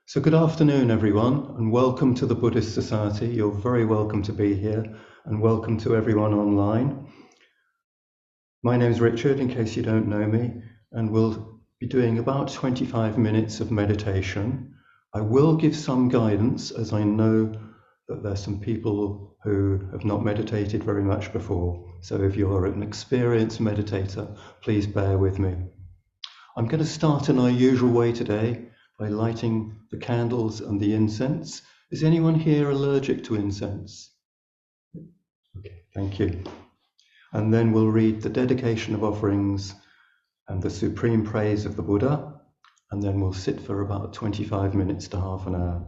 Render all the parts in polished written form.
So good afternoon, everyone, and welcome to the Buddhist Society. You're very welcome to be here, and welcome to everyone online. My name's Richard, in case you don't know me, and we'll be doing about 25 minutes of meditation. I will give some guidance, as I know that there's some people who have not meditated very much before. So if you're an experienced meditator, please bear with me. I'm going to start in our usual way today, by lighting the candles and the incense. Is anyone here allergic to incense? Okay, thank you. And then we'll read the dedication of offerings and the supreme praise of the Buddha, and then we'll sit for about 25 minutes to half an hour.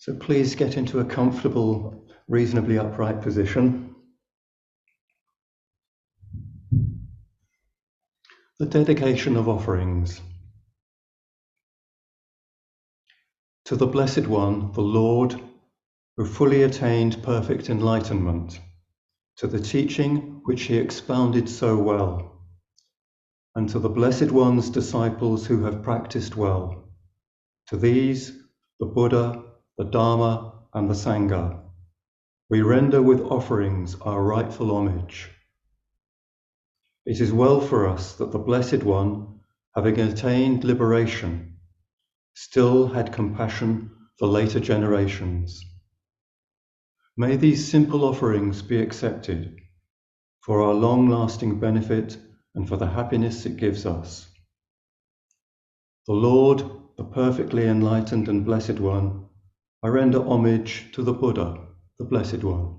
So please get into a comfortable, reasonably upright position. The dedication of offerings. To the Blessed One, the Lord, who fully attained perfect enlightenment, to the teaching which he expounded so well, and to the Blessed One's disciples who have practiced well, to these, the Buddha, the Dharma, and the Sangha, we render with offerings our rightful homage. It is well for us that the Blessed One, having attained liberation, still had compassion for later generations. May these simple offerings be accepted for our long-lasting benefit and for the happiness it gives us. The Lord, the perfectly enlightened and Blessed One, I render homage to the Buddha, the Blessed One.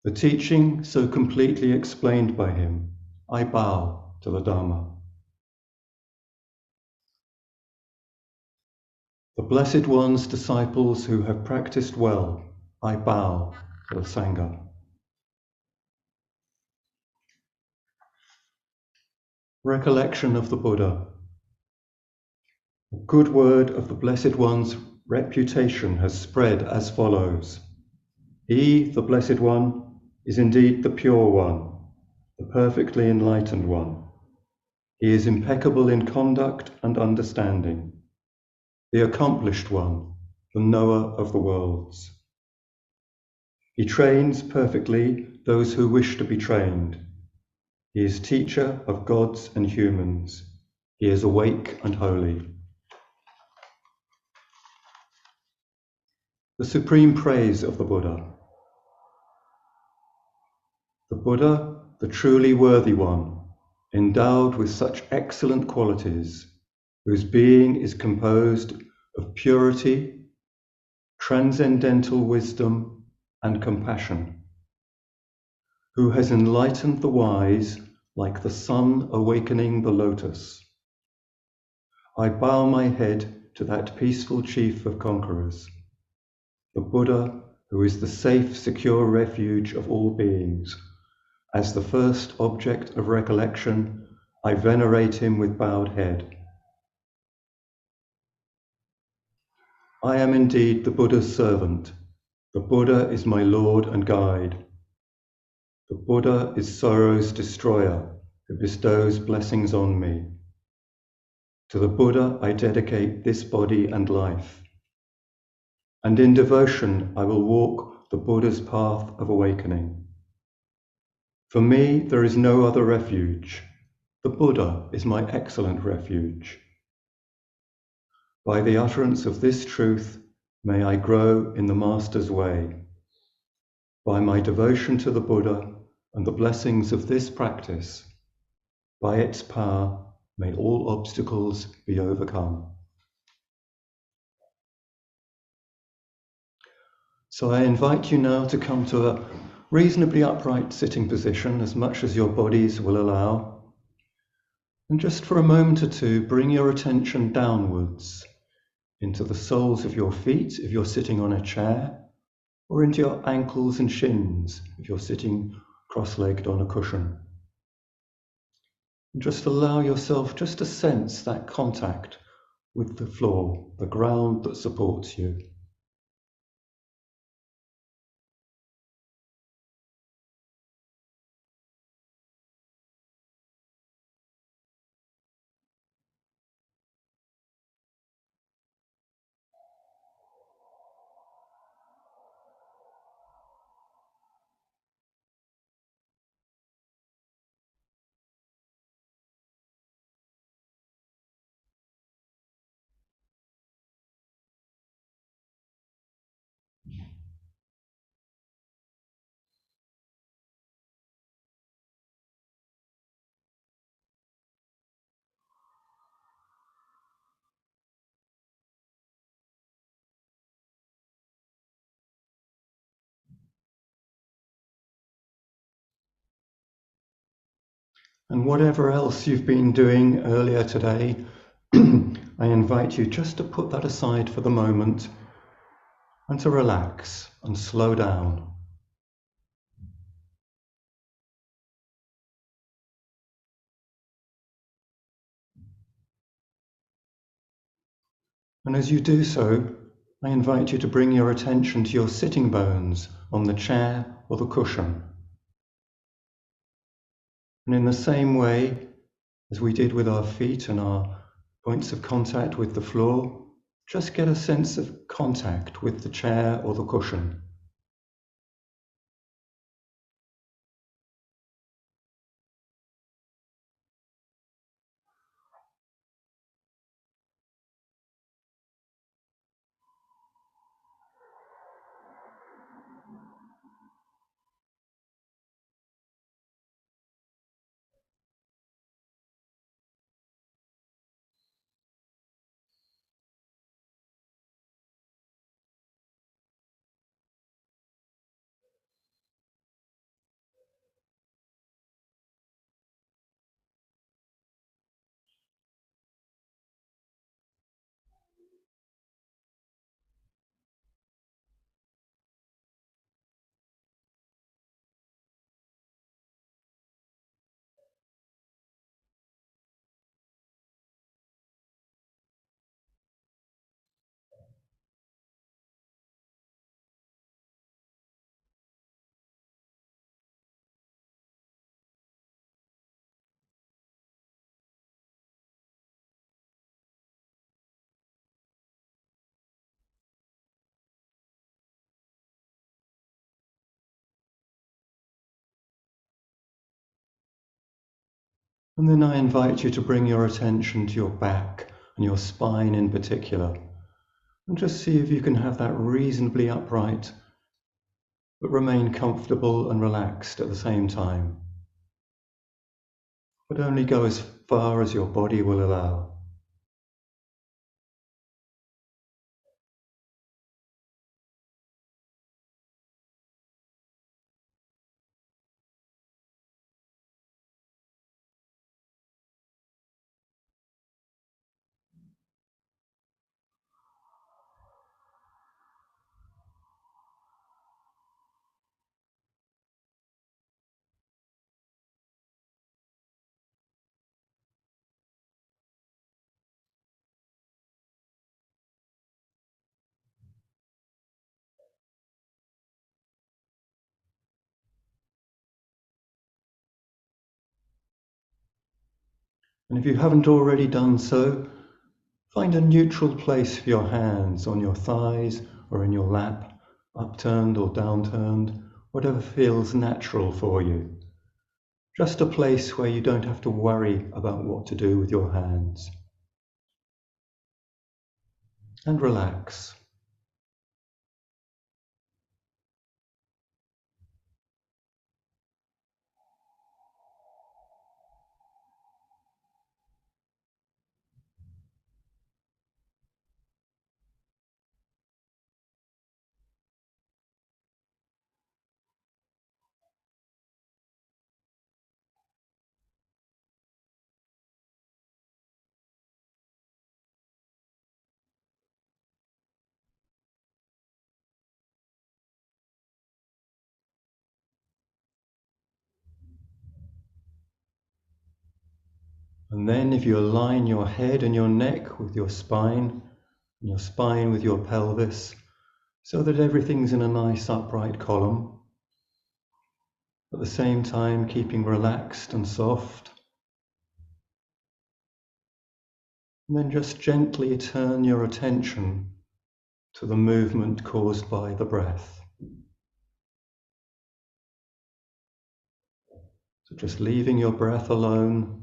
The teaching so completely explained by him, I bow to the Dharma. The Blessed One's disciples who have practiced well, I bow to the Sangha. Recollection of the Buddha. The good word of the Blessed One's reputation has spread as follows. He, the Blessed One, is indeed the Pure One, the perfectly enlightened one. He is impeccable in conduct and understanding, the accomplished one, the knower of the worlds. He trains perfectly those who wish to be trained. He is teacher of gods and humans. He is awake and holy. The supreme praise of the Buddha. The Buddha, the truly worthy one, endowed with such excellent qualities, whose being is composed of purity, transcendental wisdom, and compassion, who has enlightened the wise like the sun awakening the lotus. I bow my head to that peaceful chief of conquerors, the Buddha, who is the safe, secure refuge of all beings. As the first object of recollection, I venerate him with bowed head. I am indeed the Buddha's servant. The Buddha is my Lord and guide. The Buddha is sorrow's destroyer, who bestows blessings on me. To the Buddha I dedicate this body and life. And in devotion I will walk the Buddha's path of awakening. For me there is no other refuge. The Buddha is my excellent refuge. By the utterance of this truth, may I grow in the Master's way. By my devotion to the Buddha and the blessings of this practice, by its power, may all obstacles be overcome. So I invite you now to come to a reasonably upright sitting position, as much as your bodies will allow. And just for a moment or two, bring your attention downwards into the soles of your feet if you're sitting on a chair, or into your ankles and shins if you're sitting cross-legged on a cushion. And just allow yourself just to sense that contact with the floor, the ground that supports you. And whatever else you've been doing earlier today, I invite you just to put that aside for the moment and to relax and slow down. And as you do so, I invite you to bring your attention to your sitting bones on the chair or the cushion. And in the same way as we did with our feet and our points of contact with the floor, just get a sense of contact with the chair or the cushion. And then I invite you to bring your attention to your back and your spine in particular, and just see if you can have that reasonably upright, but remain comfortable and relaxed at the same time. But only go as far as your body will allow. And if you haven't already done so, Find a neutral place for your hands on your thighs or in your lap, upturned or downturned, whatever feels natural for you. Just a place where you don't have to worry about what to do with your hands. And relax. And then if you align your head and your neck with your spine, and your spine with your pelvis, so that everything's in a nice upright column, at the same time keeping relaxed and soft. And then just gently turn your attention to the movement caused by the breath. So just leaving your breath alone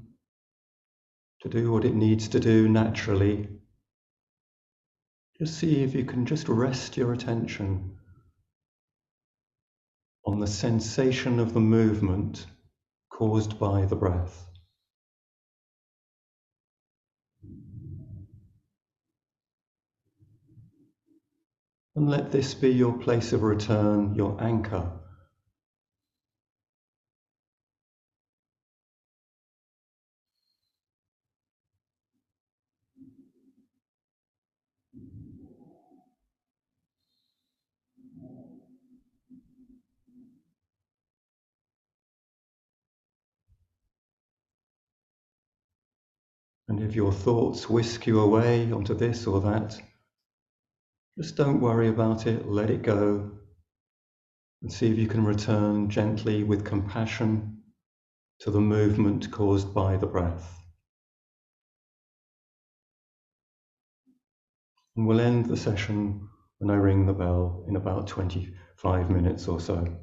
to do what it needs to do naturally. Just see if you can just rest your attention on the sensation of the movement caused by the breath. And let this be your place of return, your anchor. And if your thoughts whisk you away onto this or that, just don't worry about it, let it go, and see if you can return gently with compassion to the movement caused by the breath. And we'll end the session when I ring the bell in about 25 minutes or so.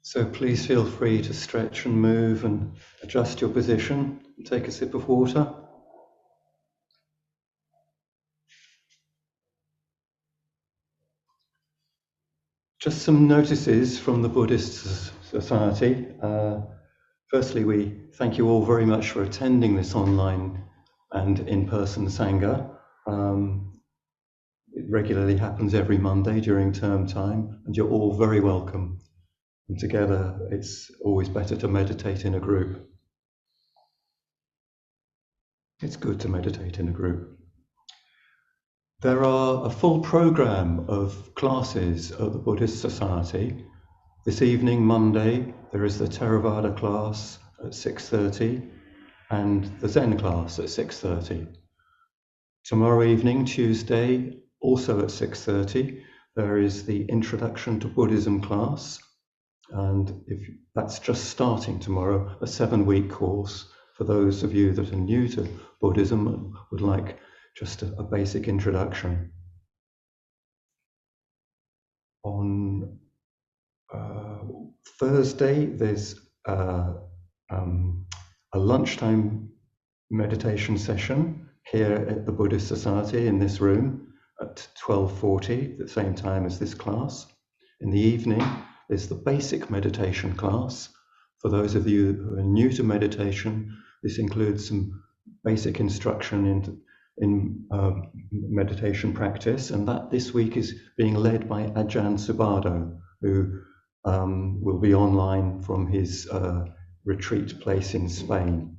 So please feel free to stretch and move and adjust your position. Take a sip of water. Just some notices from the Buddhist Society. Firstly, we thank you all very much for attending this online and in-person Sangha. It regularly happens every Monday during term time, and you're all very welcome. And together, it's always better to meditate in a group. It's good to meditate in a group. There are a full program of classes at the Buddhist Society. This evening, Monday, there is the Theravada Class at 6:30 and the Zen class at 6:30. Tomorrow evening, Tuesday, also at 6:30, there is the Introduction to Buddhism class. And if that's just starting tomorrow, a 7-week course for those of you that are new to Buddhism and would like just a basic introduction. On Thursday, there's a lunchtime meditation session here at the Buddhist Society in this room at 12:40, the same time as this class. In the evening, there's the basic meditation class. For those of you who are new to meditation, this includes some basic instruction in meditation practice, and that this week is being led by Ajahn Subado, who will be online from his retreat place in Spain.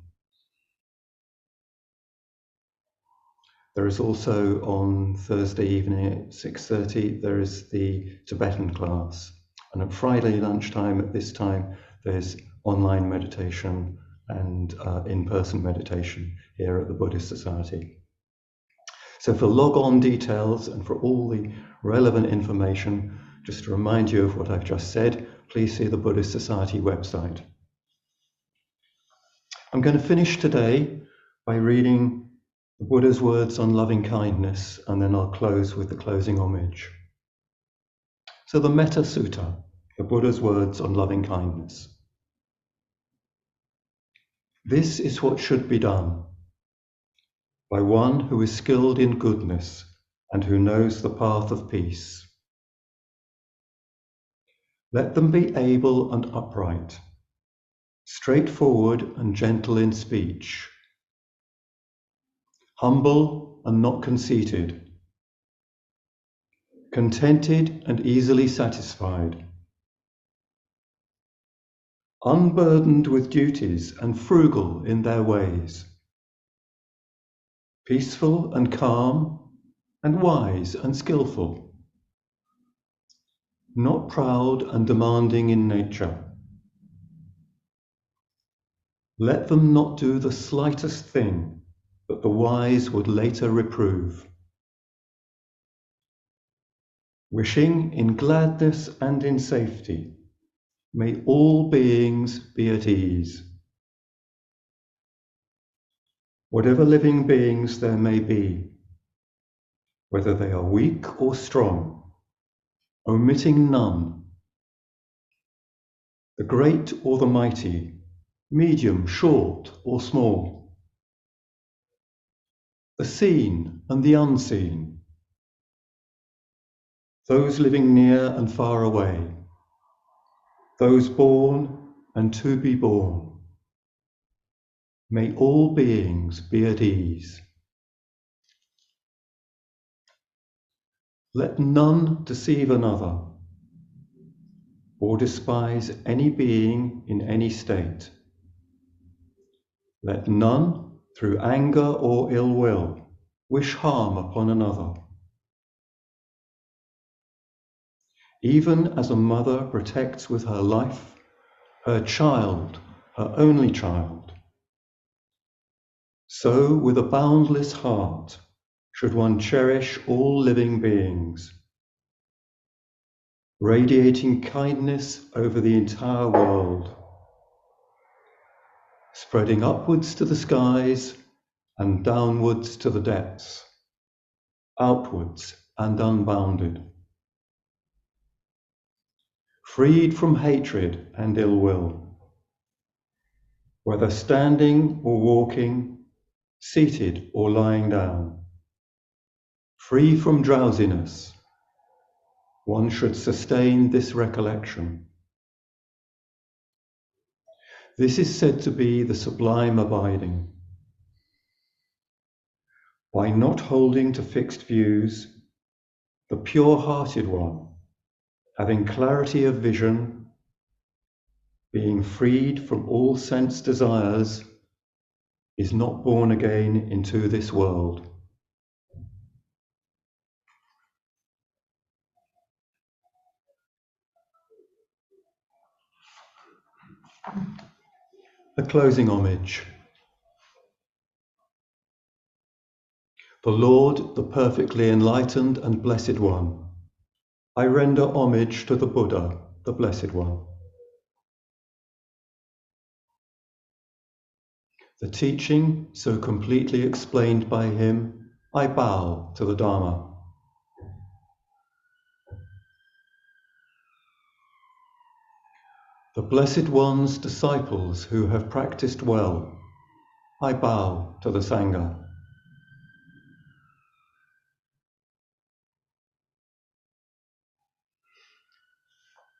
There is also on Thursday evening at 6:30, there is the Tibetan class. And at Friday lunchtime at this time, there's online meditation and in-person meditation here at the Buddhist Society. So for log-on details and for all the relevant information, just to remind you of what I've just said, please see the Buddhist Society website. I'm going to finish today by reading the Buddha's words on loving kindness, and then I'll close with the closing homage. So the Metta Sutta, the Buddha's words on loving kindness. This is what should be done by one who is skilled in goodness and who knows the path of peace. Let them be able and upright, straightforward and gentle in speech, humble and not conceited, contented and easily satisfied, unburdened with duties and frugal in their ways, peaceful and calm and wise and skillful, not proud and demanding in nature. Let them not do the slightest thing that the wise would later reprove. Wishing in gladness and in safety, may all beings be at ease. Whatever living beings there may be, whether they are weak or strong, omitting none, the great or the mighty, medium, short or small, the seen and the unseen, those living near and far away, those born and to be born. May all beings be at ease. Let none deceive another or despise any being in any state. Let none, through anger or ill will, wish harm upon another. Even as a mother protects with her life her child, her only child, so with a boundless heart should one cherish all living beings, radiating kindness over the entire world, spreading upwards to the skies and downwards to the depths, outwards and unbounded. freed from hatred and ill will, whether standing or walking, seated or lying down, free from drowsiness. One should sustain this recollection. This is said to be the sublime abiding. By not holding to fixed views, the pure-hearted one, having clarity of vision, being freed from all sense desires, is not born again into this world. The closing homage. The Lord, the perfectly enlightened and blessed one, I render homage to the Buddha, the Blessed One. The teaching so completely explained by him, I bow to the Dharma. The Blessed One's disciples who have practiced well, I bow to the Sangha.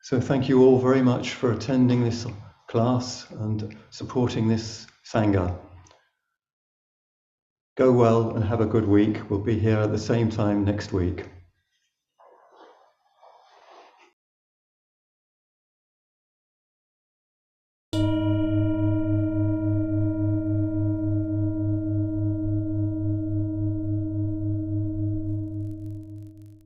So thank you all very much for attending this class and supporting this Sangha. Go well and have a good week. We'll be here at the same time next week.